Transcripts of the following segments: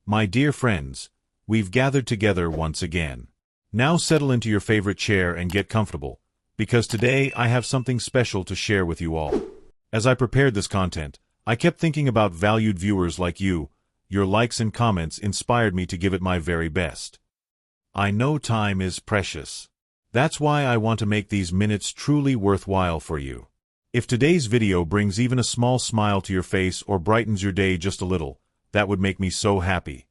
My dear friends, we've gathered together once again. Now settle into your favorite chair and get comfortable, because today I have something special to share with you all. As I prepared this content, I kept thinking about valued viewers like you. Your likes and comments inspired me to give it my very best. I know time is precious. That's why I want to make these minutes truly worthwhile for you. If today's video brings even a small smile to your face or brightens your day just a little, that would make me so happy.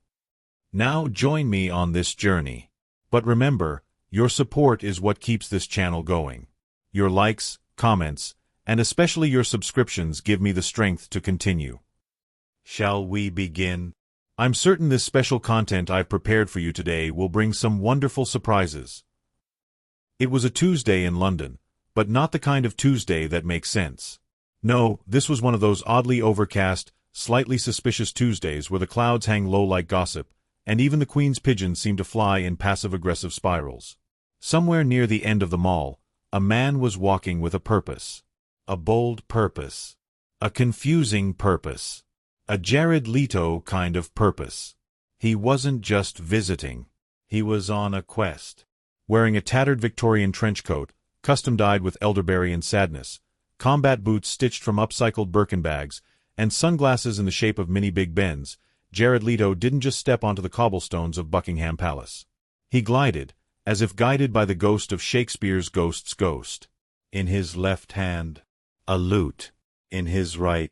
Now join me on this journey. But remember, your support is what keeps this channel going. Your likes, comments, and especially your subscriptions give me the strength to continue. Shall we begin? I'm certain this special content I've prepared for you today will bring some wonderful surprises. It was a Tuesday in London, but not the kind of Tuesday that makes sense. No, this was one of those oddly overcast, slightly suspicious Tuesdays where the clouds hang low like gossip, and even the Queen's pigeons seem to fly in passive-aggressive spirals. Somewhere near the end of the mall, a man was walking with a purpose. A bold purpose. A confusing purpose. A Jared Leto kind of purpose. He wasn't just visiting. He was on a quest. Wearing a tattered Victorian trench coat, custom-dyed with elderberry and sadness, combat boots stitched from upcycled Birkin bags, and sunglasses in the shape of mini Big Bens, Jared Leto didn't just step onto the cobblestones of Buckingham Palace. He glided, as if guided by the ghost of Shakespeare's ghost's ghost. In his left hand, a lute. In his right,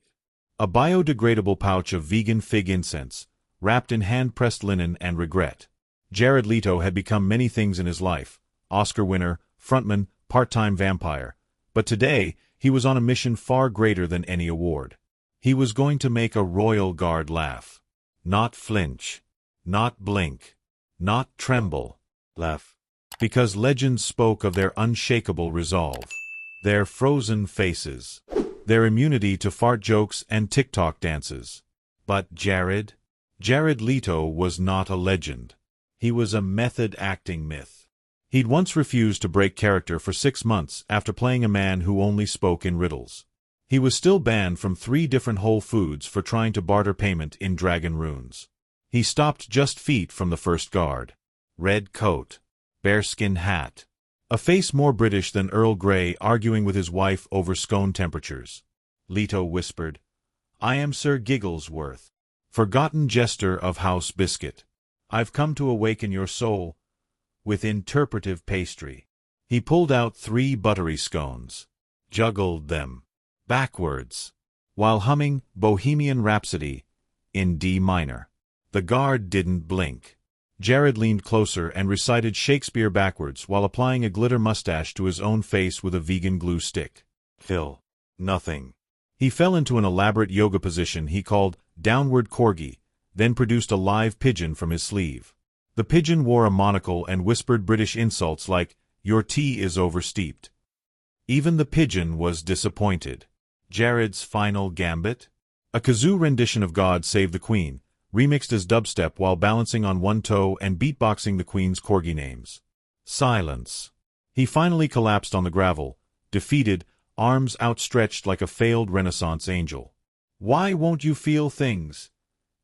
a biodegradable pouch of vegan fig incense, wrapped in hand-pressed linen and regret. Jared Leto had become many things in his life: Oscar winner, frontman, part-time vampire. But today, he was on a mission far greater than any award. He was going to make a royal guard laugh. Not flinch. Not blink. Not tremble. Laugh. Because legends spoke of their unshakable resolve. Their frozen faces. Their immunity to fart jokes and TikTok dances. But Jared Leto was not a legend. He was a method-acting myth. He'd once refused to break character for 6 months after playing a man who only spoke in riddles. He was still banned from 3 different Whole Foods for trying to barter payment in dragon runes. He stopped just feet from the first guard. Red coat. Bearskin hat. A face more British than Earl Grey arguing with his wife over scone temperatures. Leto whispered, "I am Sir Gigglesworth, forgotten jester of House Biscuit. I've come to awaken your soul with interpretive pastry." He pulled out 3 buttery scones, juggled them backwards, while humming Bohemian Rhapsody in D minor. The guard didn't blink. Jared leaned closer and recited Shakespeare backwards while applying a glitter mustache to his own face with a vegan glue stick. Phil. Nothing. He fell into an elaborate yoga position he called downward corgi, then produced a live pigeon from his sleeve. The pigeon wore a monocle and whispered British insults like, "Your tea is oversteeped." Even the pigeon was disappointed. Jared's final gambit? A kazoo rendition of God Save the Queen, remixed as dubstep while balancing on one toe and beatboxing the Queen's corgi names. Silence. He finally collapsed on the gravel, defeated, arms outstretched like a failed Renaissance angel. "Why won't you feel things?"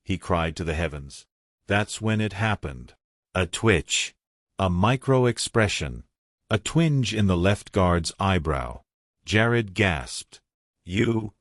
he cried to the heavens. That's when it happened. A twitch. A micro-expression. A twinge in the left guard's eyebrow. Jared gasped. You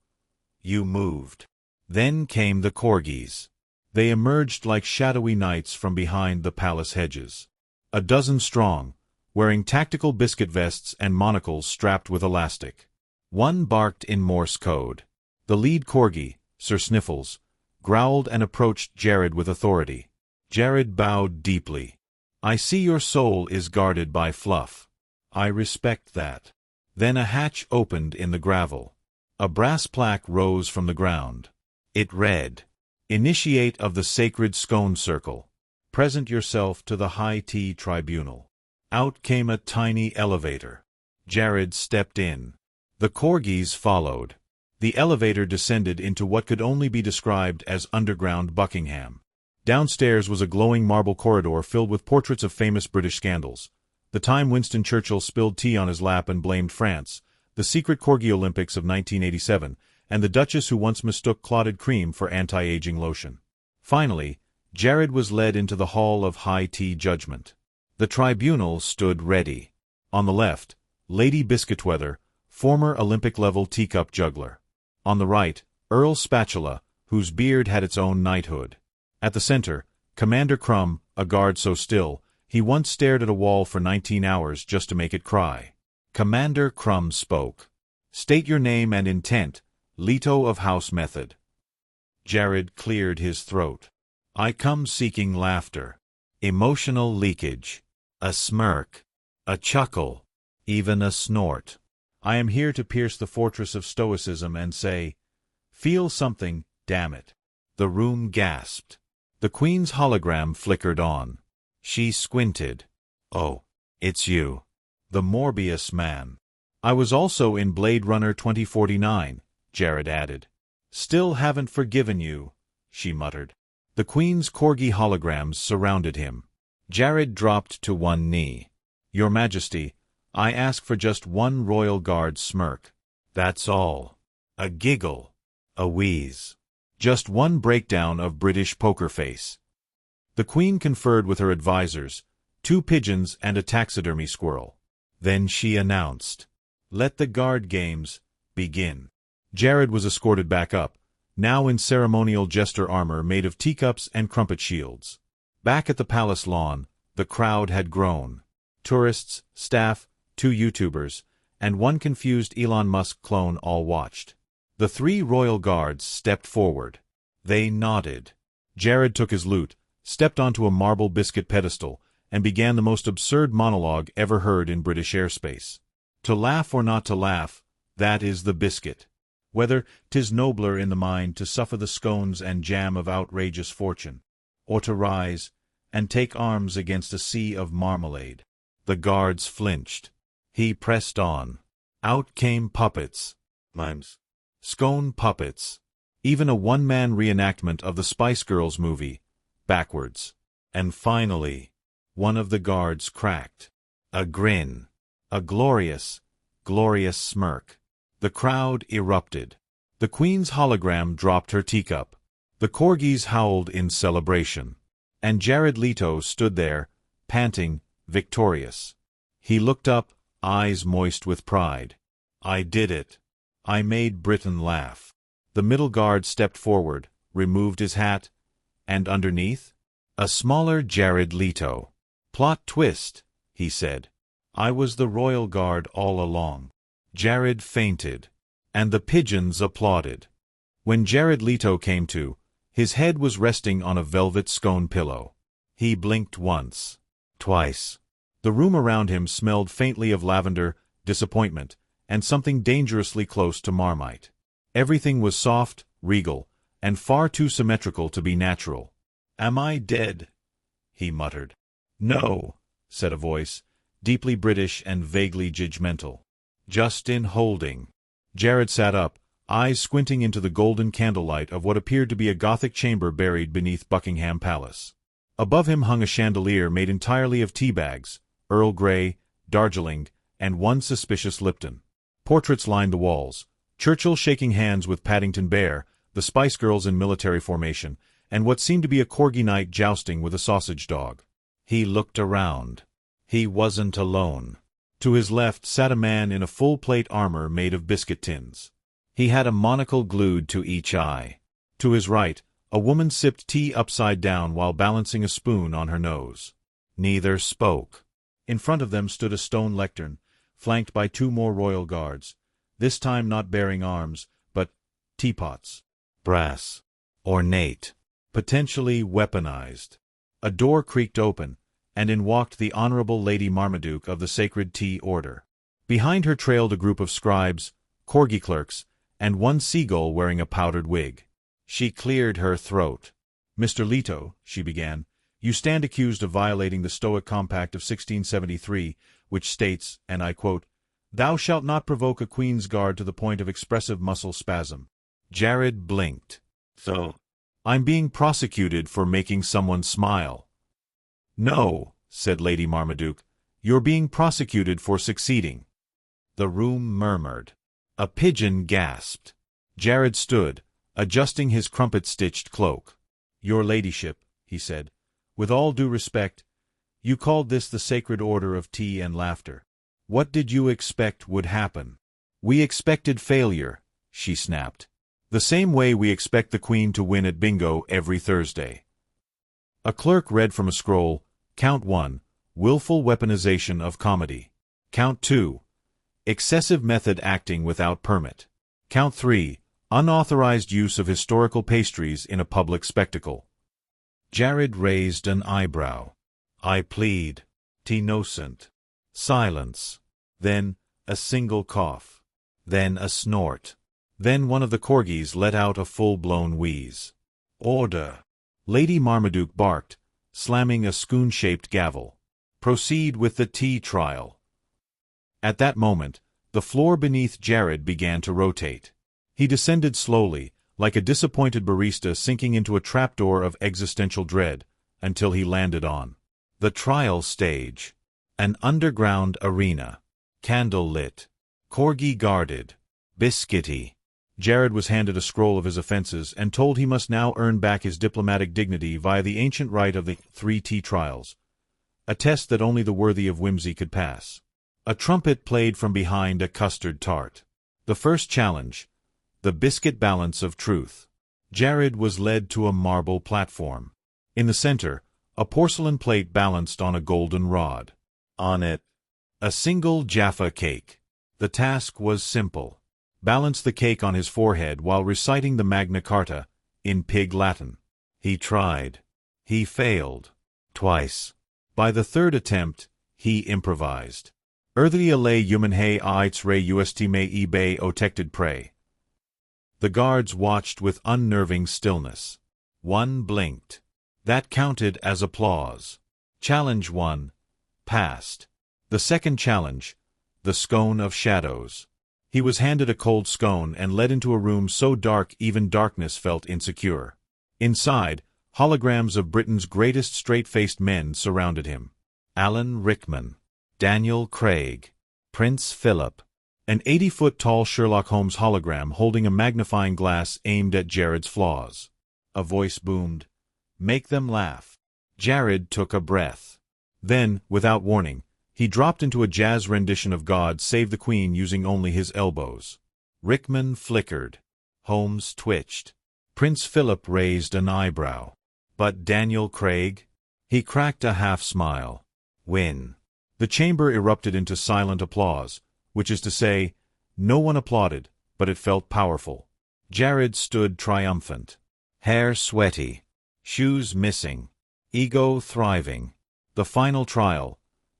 moved." Then came the corgis. They emerged like shadowy knights from behind the palace hedges. 12 strong, wearing tactical biscuit vests and monocles strapped with elastic. One barked in Morse code. The lead corgi, Sir Sniffles, growled and approached Jared with authority. Jared bowed deeply. "I see your soul is guarded by fluff. I respect that." Then a hatch opened in the gravel. A brass plaque rose from the ground. It read, "Initiate of the Sacred Scone Circle. Present yourself to the High Tea Tribunal." Out came a tiny elevator. Jared stepped in. The corgis followed. The elevator descended into what could only be described as underground Buckingham. Downstairs was a glowing marble corridor filled with portraits of famous British scandals. The time Winston Churchill spilled tea on his lap and blamed France, the secret Corgi Olympics of 1987, and the Duchess who once mistook clotted cream for anti-aging lotion. Finally, Jared was led into the hall of high tea judgment. The tribunal stood ready. On the left, Lady Biscuitweather, former Olympic-level teacup juggler. On the right, Earl Spatula, whose beard had its own knighthood. At the center, Commander Crumb, a guard so still, he once stared at a wall for 19 hours just to make it cry. Commander Crumb spoke. "State your name and intent, Leto of House Method." Jared cleared his throat. "I come seeking laughter. Emotional leakage. A smirk. A chuckle. Even a snort. I am here to pierce the fortress of stoicism and say, 'Feel something, damn it.'" The room gasped. The Queen's hologram flickered on. She squinted. "Oh, it's you. The Morbius man." "I was also in Blade Runner 2049, Jared added. "Still haven't forgiven you," she muttered. The Queen's corgi holograms surrounded him. Jared dropped to one knee. "Your Majesty, I ask for just one royal guard smirk. That's all. A giggle. A wheeze. Just one breakdown of British poker face." The Queen conferred with her advisors, 2 pigeons and a taxidermy squirrel. Then she announced, "Let the guard games begin." Jared was escorted back up, now in ceremonial jester armor made of teacups and crumpet shields. Back at the palace lawn, the crowd had grown. Tourists, staff, 2 YouTubers, and 1 confused Elon Musk clone all watched. The 3 royal guards stepped forward. They nodded. Jared took his loot, stepped onto a marble biscuit pedestal, and began the most absurd monologue ever heard in British airspace. To laugh or not to laugh, that is the biscuit. Whether 'tis nobler in the mind to suffer the scones and jam of outrageous fortune, or to rise and take arms against a sea of marmalade. The guards flinched. He pressed on. Out came puppets. Mimes. Scone puppets. Even a one-man reenactment of the Spice Girls movie, backwards. And finally, one of the guards cracked. A grin. A glorious, glorious smirk. The crowd erupted. The Queen's hologram dropped her teacup. The corgis howled in celebration. And Jared Leto stood there, panting, victorious. He looked up, eyes moist with pride. "I did it. I made Britain laugh." The middle guard stepped forward, removed his hat, and underneath, a smaller Jared Leto. "Plot twist," he said. "I was the royal guard all along." Jared fainted, and the pigeons applauded. When Jared Leto came to, his head was resting on a velvet scone pillow. He blinked once, twice. The room around him smelled faintly of lavender, disappointment, and something dangerously close to Marmite. Everything was soft, regal, and far too symmetrical to be natural. "Am I dead?" he muttered. "No," said a voice, deeply British and vaguely judgmental. "Just in holding." Jared sat up, eyes squinting into the golden candlelight of what appeared to be a Gothic chamber buried beneath Buckingham Palace. Above him hung a chandelier made entirely of tea bags, Earl Grey, Darjeeling, and 1 suspicious Lipton. Portraits lined the walls, Churchill shaking hands with Paddington Bear, the Spice Girls in military formation, and what seemed to be a corgi knight jousting with a sausage dog. He looked around. He wasn't alone. To his left sat a man in a full-plate armor made of biscuit tins. He had a monocle glued to each eye. To his right, a woman sipped tea upside down while balancing a spoon on her nose. Neither spoke. In front of them stood a stone lectern, flanked by 2 more royal guards, this time not bearing arms, but teapots. Brass. Ornate. Potentially weaponized. A door creaked open, and in walked the Honorable Lady Marmaduke of the Sacred Tea Order. Behind her trailed a group of scribes, corgi clerks, and 1 seagull wearing a powdered wig. She cleared her throat. "Mr. Leto," she began, "you stand accused of violating the Stoic Compact of 1673, which states, and I quote, 'Thou shalt not provoke a queen's guard to the point of expressive muscle spasm.'" Jared blinked. "So, I'm being prosecuted for making someone smile." "No," said Lady Marmaduke, "you're being prosecuted for succeeding." The room murmured. A pigeon gasped. Jared stood, adjusting his crumpet-stitched cloak. "Your ladyship," he said. "With all due respect, you called this the Sacred Order of Tea and Laughter. What did you expect would happen?" "We expected failure," she snapped. "The same way we expect the Queen to win at bingo every Thursday." A clerk read from a scroll, Count 1, willful weaponization of comedy. Count 2, excessive method acting without permit. Count 3, unauthorized use of historical pastries in a public spectacle. Jared raised an eyebrow. "I plead, innocent." Silence. Then a single cough. Then a snort. Then one of the corgis let out a full-blown wheeze. "Order!" Lady Marmaduke barked, slamming a spoon-shaped gavel. "Proceed with the tea trial." At that moment, the floor beneath Jared began to rotate. He descended slowly, like a disappointed barista sinking into a trapdoor of existential dread, until he landed on the trial stage. An underground arena. Candle lit. Corgi guarded. Biscuity. Jared was handed a scroll of his offenses and told he must now earn back his diplomatic dignity via the ancient rite of the 3 tea trials, a test that only the worthy of whimsy could pass. A trumpet played from behind a custard tart. The first challenge, the biscuit balance of truth. Jared was led to a marble platform. In the center, a porcelain plate balanced on a golden rod. On it, a single Jaffa cake. The task was simple. Balance the cake on his forehead while reciting the Magna Carta, in Pig Latin. He tried. He failed. Twice. By the third attempt, he improvised. "Earthly lay human hay aites re ust me ebay otected prey." The guards watched with unnerving stillness. One blinked. That counted as applause. Challenge 1. Passed. The second challenge, the scone of shadows. He was handed a cold scone and led into a room so dark even darkness felt insecure. Inside, holograms of Britain's greatest straight-faced men surrounded him. Alan Rickman, Daniel Craig, Prince Philip, an 80-foot-tall Sherlock Holmes hologram holding a magnifying glass aimed at Jared's flaws. A voice boomed, "Make them laugh." Jared took a breath. Then, without warning, he dropped into a jazz rendition of God Save the Queen using only his elbows. Rickman flickered. Holmes twitched. Prince Philip raised an eyebrow. But Daniel Craig? He cracked a half-smile. Win. The chamber erupted into silent applause, which is to say, no one applauded, but it felt powerful. Jared stood triumphant. Hair sweaty. Shoes missing. Ego thriving. The final trial.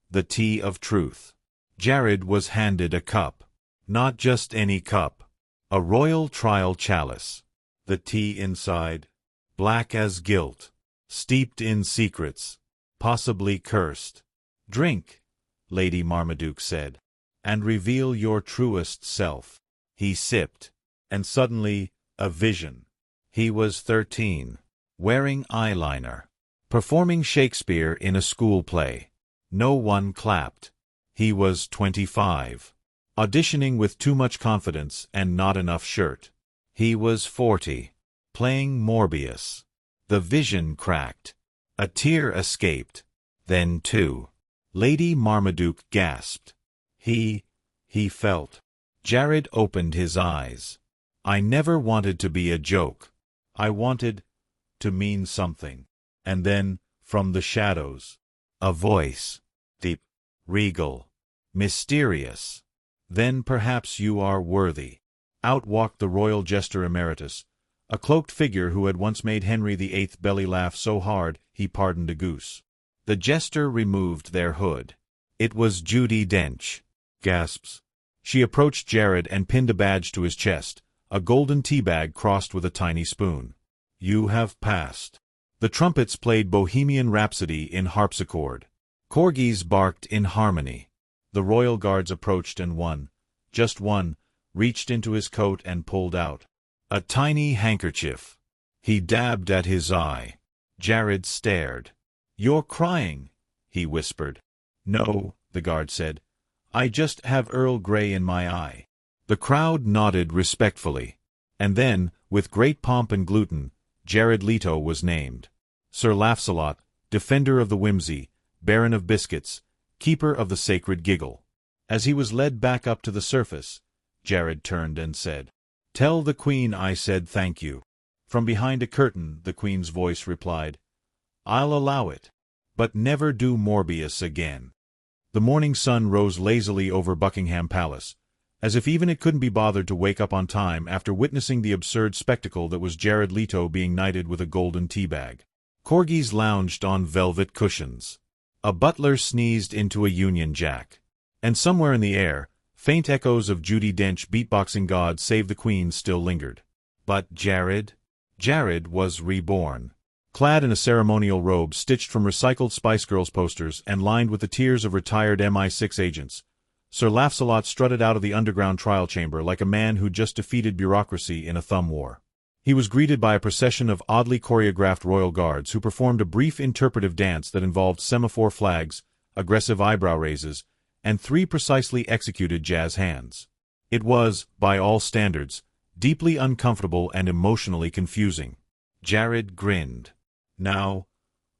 The tea of truth. Jared was handed a cup. Not just any cup. A royal trial chalice. The tea inside, black as guilt, steeped in secrets, possibly cursed. "Drink," Lady Marmaduke said, "and reveal your truest self." He sipped, and suddenly, a vision. He was 13, wearing eyeliner, performing Shakespeare in a school play. No one clapped. He was 25, auditioning with too much confidence and not enough shirt. He was 40, playing Morbius. The vision cracked. A tear escaped. Then two. Lady Marmaduke gasped. He felt. Jared opened his eyes. "I never wanted to be a joke. I wanted to mean something." And then, from the shadows, a voice. Deep, regal, mysterious. "Then perhaps you are worthy." Out walked the royal jester emeritus, a cloaked figure who had once made Henry VIII belly laugh so hard he pardoned a goose. The jester removed their hood. It was Judi Dench. Gasps. She approached Jared and pinned a badge to his chest, a golden tea bag crossed with a tiny spoon. "You have passed." The trumpets played Bohemian Rhapsody in harpsichord. Corgis barked in harmony. The royal guards approached and one, just one, reached into his coat and pulled out a tiny handkerchief. He dabbed at his eye. Jared stared. "You're crying," he whispered. "No," the guard said. "I just have Earl Grey in my eye." The crowd nodded respectfully. And then, with great pomp and gluten, Jared Leto was named. Sir Laugh-a-Lot, defender of the whimsy, baron of biscuits, keeper of the sacred giggle. As he was led back up to the surface, Jared turned and said, "Tell the Queen I said thank you." From behind a curtain, the Queen's voice replied, "I'll allow it. But never do Morbius again." The morning sun rose lazily over Buckingham Palace, as if even it couldn't be bothered to wake up on time after witnessing the absurd spectacle that was Jared Leto being knighted with a golden teabag. Corgis lounged on velvet cushions. A butler sneezed into a Union Jack. And somewhere in the air, faint echoes of Judi Dench beatboxing God Save the Queen still lingered. But Jared was reborn. Clad in a ceremonial robe stitched from recycled Spice Girls posters and lined with the tears of retired MI6 agents, Sir Laugh-a-Lot strutted out of the underground trial chamber like a man who'd just defeated bureaucracy in a thumb war. He was greeted by a procession of oddly choreographed royal guards who performed a brief interpretive dance that involved semaphore flags, aggressive eyebrow raises, and 3 precisely executed jazz hands. It was, by all standards, deeply uncomfortable and emotionally confusing. Jared grinned. "Now,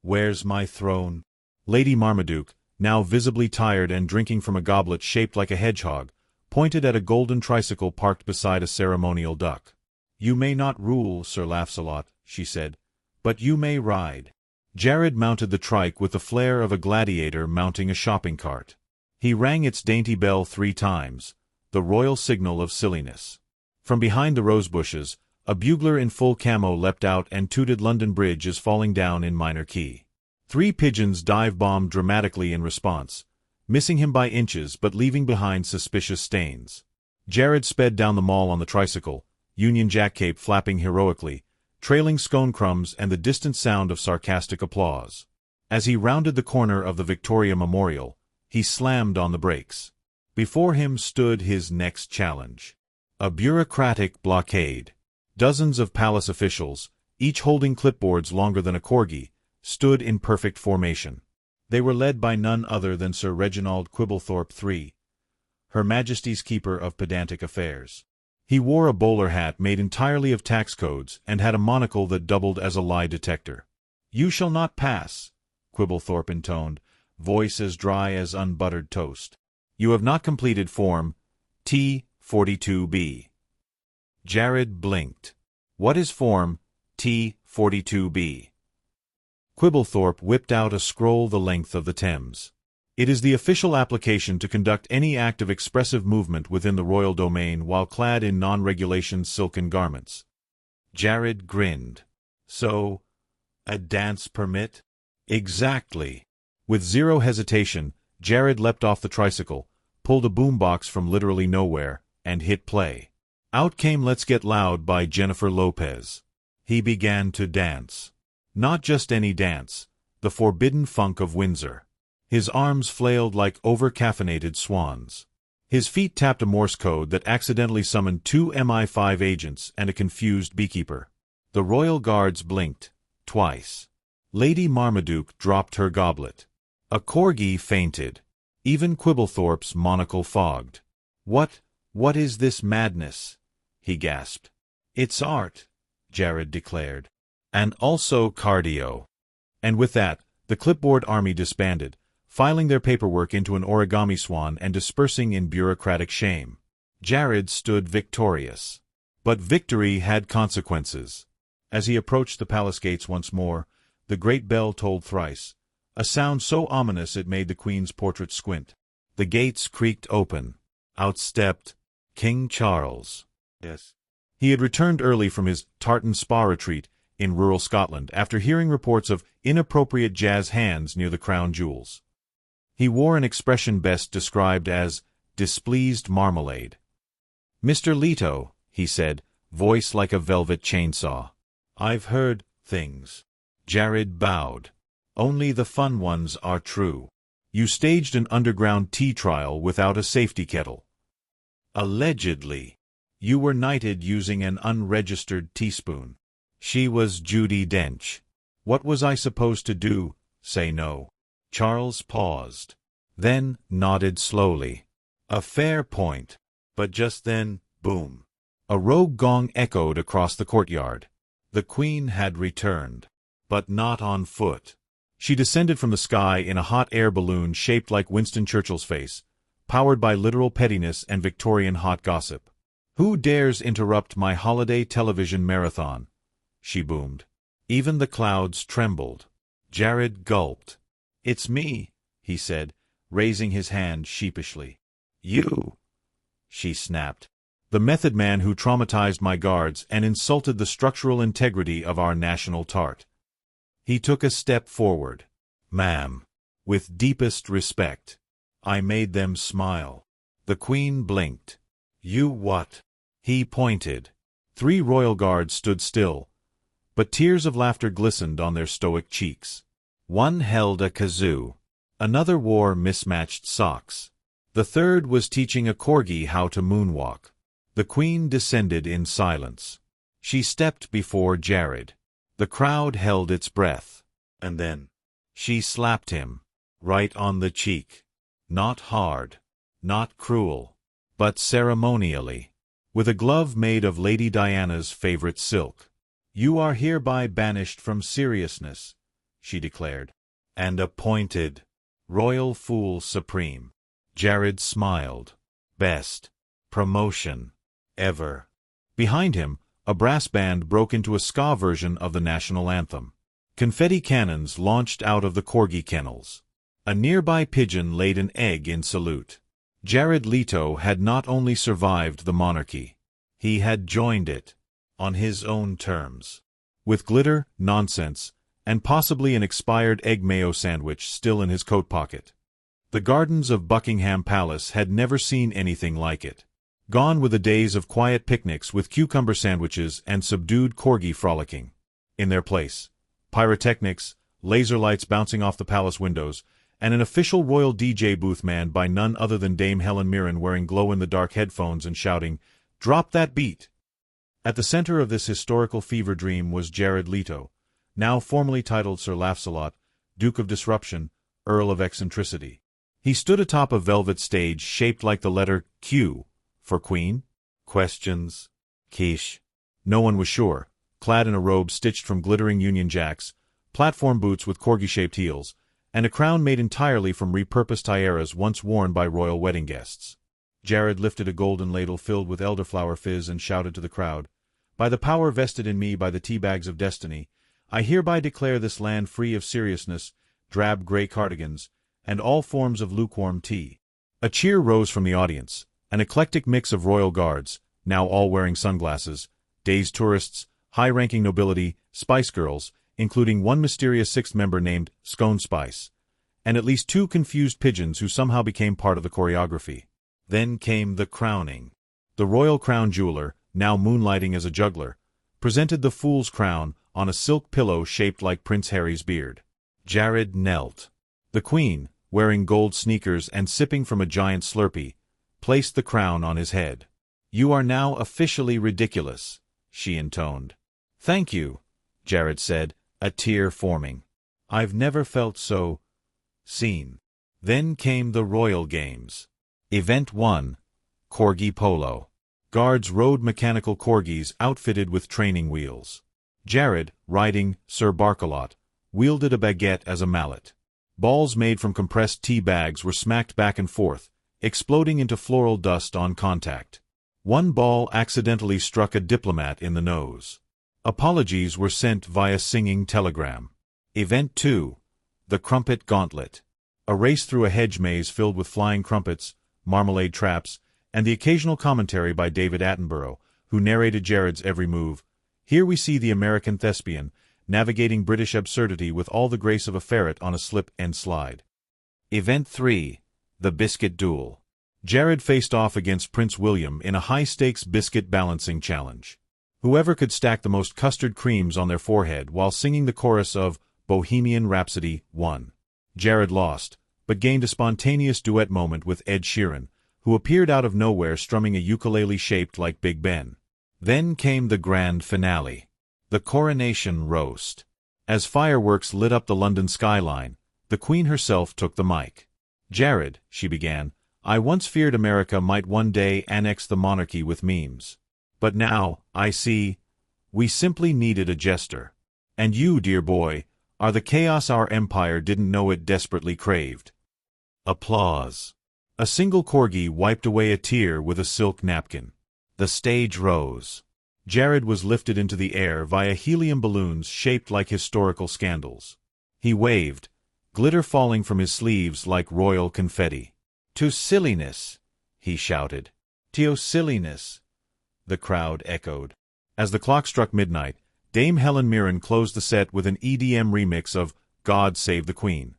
where's my throne?" Lady Marmaduke, now visibly tired and drinking from a goblet shaped like a hedgehog, pointed at a golden tricycle parked beside a ceremonial duck. "You may not rule, Sir Laugh-a-Lot," she said, "but you may ride." Jared mounted the trike with the flair of a gladiator mounting a shopping cart. He rang its dainty bell 3 times, the royal signal of silliness. From behind the rose bushes, a bugler in full camo leapt out and tooted London Bridge is falling down in minor key. 3 pigeons dive-bombed dramatically in response, missing him by inches but leaving behind suspicious stains. Jared sped down the mall on the tricycle, Union Jack cape flapping heroically, trailing scone crumbs and the distant sound of sarcastic applause. As he rounded the corner of the Victoria Memorial, he slammed on the brakes. Before him stood his next challenge. A bureaucratic blockade. Dozens of palace officials, each holding clipboards longer than a corgi, stood in perfect formation. They were led by none other than Sir Reginald Quibblethorpe III, Her Majesty's Keeper of Pedantic Affairs. He wore a bowler hat made entirely of tax codes and had a monocle that doubled as a lie detector. "You shall not pass," Quibblethorpe intoned, voice as dry as unbuttered toast. "You have not completed Form T-42B." Jared blinked. "What is Form T-42B?" Quibblethorpe whipped out a scroll the length of the Thames. "It is the official application to conduct any act of expressive movement within the royal domain while clad in non-regulation silken garments." Jared grinned. "So, a dance permit?" "Exactly." With zero hesitation, Jared leapt off the tricycle, pulled a boombox from literally nowhere, and hit play. Out came Let's Get Loud by Jennifer Lopez. He began to dance. Not just any dance, the forbidden funk of Windsor. His arms flailed like over-caffeinated swans. His feet tapped a Morse code that accidentally summoned 2 MI5 agents and a confused beekeeper. The royal guards blinked, twice. Lady Marmaduke dropped her goblet. A corgi fainted. Even Quibblethorpe's monocle fogged. What is this madness?" he gasped. "It's art," Jared declared. "And also cardio." And with that, the clipboard army disbanded, filing their paperwork into an origami swan and dispersing in bureaucratic shame. Jared stood victorious. But victory had consequences. As he approached the palace gates once more, the great bell tolled thrice, a sound so ominous it made the Queen's portrait squint. The gates creaked open. Out stepped King Charles. Yes. He had returned early from his tartan spa retreat in rural Scotland after hearing reports of inappropriate jazz hands near the crown jewels. He wore an expression best described as displeased marmalade. "Mr. Leto," he said, voice like a velvet chainsaw. "I've heard things." Jared bowed. "Only the fun ones are true. You staged an underground tea trial without a safety kettle. Allegedly. You were knighted using an unregistered teaspoon. She was Judi Dench. What was I supposed to do? Say no?" Charles paused, then nodded slowly. "A fair point." But just then, boom. A rogue gong echoed across the courtyard. The Queen had returned. but not on foot. She descended from the sky in a hot air balloon shaped like Winston Churchill's face, powered by literal pettiness and Victorian hot gossip. "Who dares interrupt my holiday television marathon?" she boomed. Even the clouds trembled. Jared gulped. "It's me," he said, raising his hand sheepishly. "You," she snapped. "The method man who traumatized my guards and insulted the structural integrity of our national tart." He took a step forward. "Ma'am, with deepest respect." I made them smile. The Queen blinked. "You what?" He pointed. 3 royal guards stood still, but tears of laughter glistened on their stoic cheeks. One held a kazoo. Another wore mismatched socks. The third was teaching a corgi how to moonwalk. The Queen descended in silence. She stepped before Jared. The crowd held its breath. And then she slapped him, right on the cheek. Not hard, not cruel, but ceremonially, with a glove made of Lady Diana's favorite silk. "You are hereby banished from seriousness," she declared, "and appointed Royal Fool Supreme." Jared smiled. "Best promotion ever." Behind him, a brass band broke into a ska version of the national anthem. Confetti cannons launched out of the corgi kennels. A nearby pigeon laid an egg in salute. Jared Leto had not only survived the monarchy, he had joined it, on his own terms. With glitter, nonsense, and possibly an expired egg mayo sandwich still in his coat pocket. The gardens of Buckingham Palace had never seen anything like it. Gone were the days of quiet picnics with cucumber sandwiches and subdued corgi frolicking. In their place, pyrotechnics, laser lights bouncing off the palace windows, and an official royal DJ booth manned by none other than Dame Helen Mirren wearing glow-in-the-dark headphones and shouting, "Drop that beat!" At the center of this historical fever dream was Jared Leto, now formally titled Sir Laughs-a-Lot, Duke of Disruption, Earl of Eccentricity. He stood atop a velvet stage shaped like the letter Q for Queen? Questions? Quiche? No one was sure, clad in a robe stitched from glittering Union Jacks, platform boots with corgi-shaped heels, and a crown made entirely from repurposed tiaras once worn by royal wedding guests. Jared lifted a golden ladle filled with elderflower fizz and shouted to the crowd, "By the power vested in me by the tea bags of destiny, I hereby declare this land free of seriousness, drab gray cardigans, and all forms of lukewarm tea." A cheer rose from the audience, an eclectic mix of royal guards, now all wearing sunglasses, dazed tourists, high-ranking nobility, spice girls, including one mysterious sixth member named Scone Spice, and at least 2 confused pigeons who somehow became part of the choreography. Then came the crowning. The royal crown jeweler, now moonlighting as a juggler, presented the fool's crown on a silk pillow shaped like Prince Harry's beard. Jared knelt. The Queen, wearing gold sneakers and sipping from a giant Slurpee, placed the crown on his head. "You are now officially ridiculous," she intoned. "Thank you," Jared said, a tear forming. "I've never felt so seen." Then came the Royal Games. Event 1. Corgi Polo. Guards rode mechanical corgis outfitted with training wheels. Jared, riding Sir Barkalot, wielded a baguette as a mallet. Balls made from compressed tea bags were smacked back and forth, exploding into floral dust on contact. One ball accidentally struck a diplomat in the nose. Apologies were sent via singing telegram. Event 2. The Crumpet Gauntlet. A race through a hedge maze filled with flying crumpets, marmalade traps, and the occasional commentary by David Attenborough, who narrated Jared's every move. Here we see the American thespian, navigating British absurdity with all the grace of a ferret on a slip and slide. Event 3. The Biscuit Duel. Jared faced off against Prince William in a high-stakes biscuit balancing challenge. Whoever could stack the most custard creams on their forehead while singing the chorus of Bohemian Rhapsody won. Jared lost, but gained a spontaneous duet moment with Ed Sheeran, who appeared out of nowhere strumming a ukulele shaped like Big Ben. Then came the grand finale. The coronation roast. As fireworks lit up the London skyline, the Queen herself took the mic. "Jared," she began, "I once feared America might one day annex the monarchy with memes. But now, I see, we simply needed a jester. And you, dear boy, are the chaos our empire didn't know it desperately craved. Applause. A single corgi wiped away a tear with a silk napkin. The stage rose. Jared was lifted into the air via helium balloons shaped like historical scandals. He waved, glitter falling from his sleeves like royal confetti. "To silliness," he shouted. "To silliness," the crowd echoed. As the clock struck midnight, Dame Helen Mirren closed the set with an EDM remix of God Save the Queen.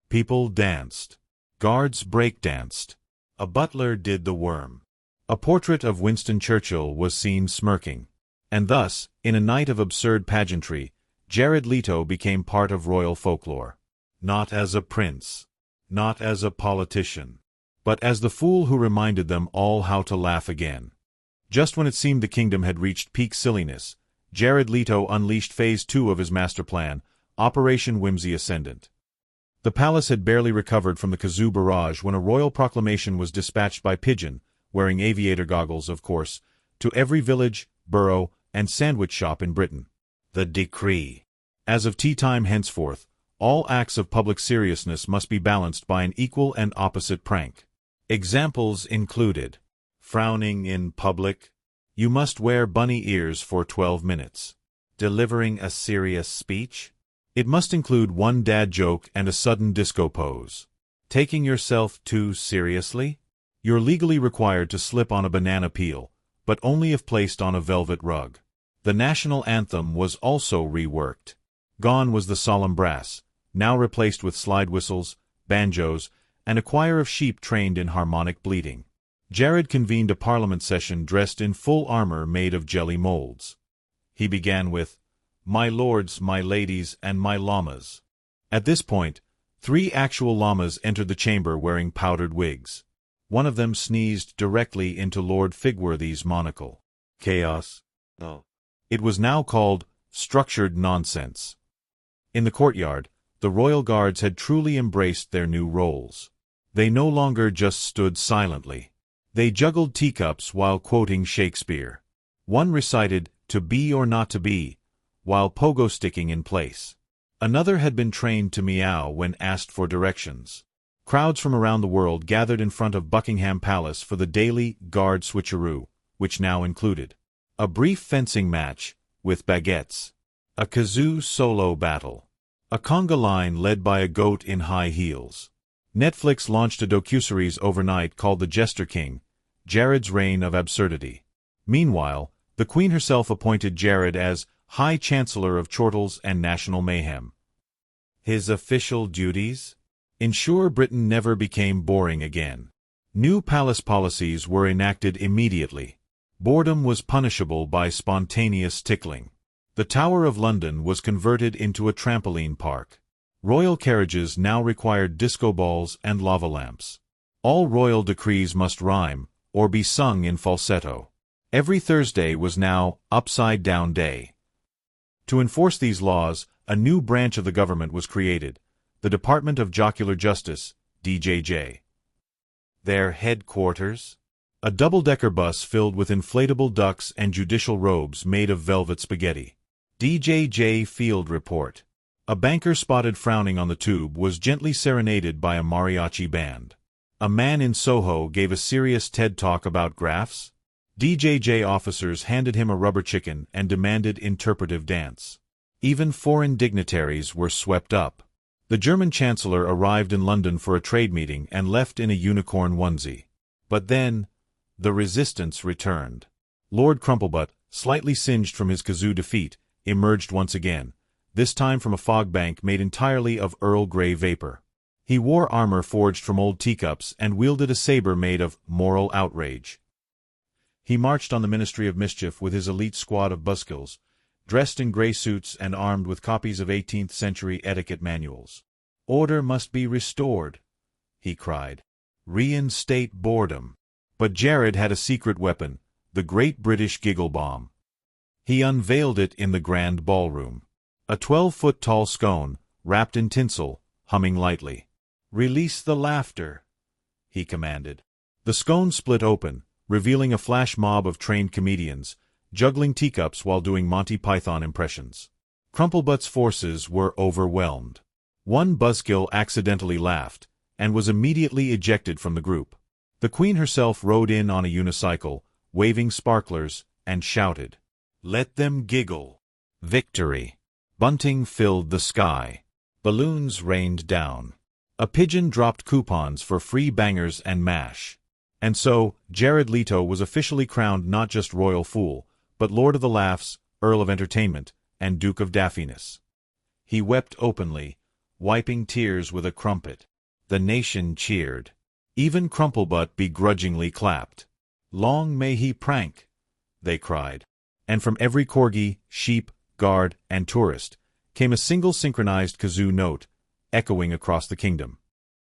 People danced. Guards break-danced. A butler did the worm. A portrait of Winston Churchill was seen smirking. And thus, in a night of absurd pageantry, Jared Leto became part of royal folklore. Not as a prince, not as a politician, but as the fool who reminded them all how to laugh again. Just when it seemed the kingdom had reached peak silliness, Jared Leto unleashed Phase 2 of his master plan, Operation Whimsy Ascendant. The palace had barely recovered from the kazoo barrage when a royal proclamation was dispatched by pigeon, wearing aviator goggles, of course, to every village, borough, and sandwich shop in Britain. The decree. As of tea time henceforth, all acts of public seriousness must be balanced by an equal and opposite prank. Examples included: frowning in public. You must wear bunny ears for 12 minutes. Delivering a serious speech. It must include one dad joke and a sudden disco pose. Taking yourself too seriously? You're legally required to slip on a banana peel, but only if placed on a velvet rug. The national anthem was also reworked. Gone was the solemn brass, now replaced with slide whistles, banjos, and a choir of sheep trained in harmonic bleating. Jared convened a parliament session dressed in full armor made of jelly molds. He began with, "My lords, my ladies, and my llamas." At this point, 3 actual llamas entered the chamber wearing powdered wigs. One of them sneezed directly into Lord Figworthy's monocle. Chaos. Oh. It was now called structured nonsense. In the courtyard, the royal guards had truly embraced their new roles. They no longer just stood silently. They juggled teacups while quoting Shakespeare. One recited, "To be or not to be," while pogo-sticking in place. Another had been trained to meow when asked for directions. Crowds from around the world gathered in front of Buckingham Palace for the daily guard switcheroo, which now included a brief fencing match with baguettes, a kazoo solo battle, a conga line led by a goat in high heels. Netflix launched a docuseries overnight called The Jester King, Jared's Reign of Absurdity. Meanwhile, the Queen herself appointed Jared as High Chancellor of Chortles and National Mayhem. His official duties? Ensure Britain never became boring again. New palace policies were enacted immediately. Boredom was punishable by spontaneous tickling. The Tower of London was converted into a trampoline park. Royal carriages now required disco balls and lava lamps. All royal decrees must rhyme, or be sung in falsetto. Every Thursday was now Upside Down Day. To enforce these laws, a new branch of the government was created, the Department of Jocular Justice, DJJ. Their headquarters? A double-decker bus filled with inflatable ducks and judicial robes made of velvet spaghetti. DJJ Field Report. A banker spotted frowning on the tube was gently serenaded by a mariachi band. A man in Soho gave a serious TED Talk about graphs. DJJ officers handed him a rubber chicken and demanded interpretive dance. Even foreign dignitaries were swept up. The German Chancellor arrived in London for a trade meeting and left in a unicorn onesie. But then, the resistance returned. Lord Crumplebutt, slightly singed from his kazoo defeat, emerged once again, this time from a fog bank made entirely of Earl Grey vapor. He wore armor forged from old teacups and wielded a saber made of moral outrage. He marched on the Ministry of Mischief with his elite squad of buskills, dressed in grey suits and armed with copies of 18th-century etiquette manuals. "Order must be restored," he cried. "Reinstate boredom." But Jared had a secret weapon, the Great British Giggle Bomb. He unveiled it in the Grand Ballroom. A 12-foot-tall scone, wrapped in tinsel, humming lightly. "Release the laughter," he commanded. The scone split open, revealing a flash mob of trained comedians, juggling teacups while doing Monty Python impressions. Crumplebutt's forces were overwhelmed. One buzzkill accidentally laughed, and was immediately ejected from the group. The Queen herself rode in on a unicycle, waving sparklers, and shouted, "Let them giggle! Victory!" Bunting filled the sky. Balloons rained down. A pigeon dropped coupons for free bangers and mash. And so, Jared Leto was officially crowned not just Royal Fool, but Lord of the Laughs, Earl of Entertainment, and Duke of Daffiness. He wept openly, wiping tears with a crumpet. The nation cheered. Even Crumplebutt begrudgingly clapped. "Long may he prank," they cried. And from every corgi, sheep, guard, and tourist came a single synchronized kazoo note, echoing across the kingdom.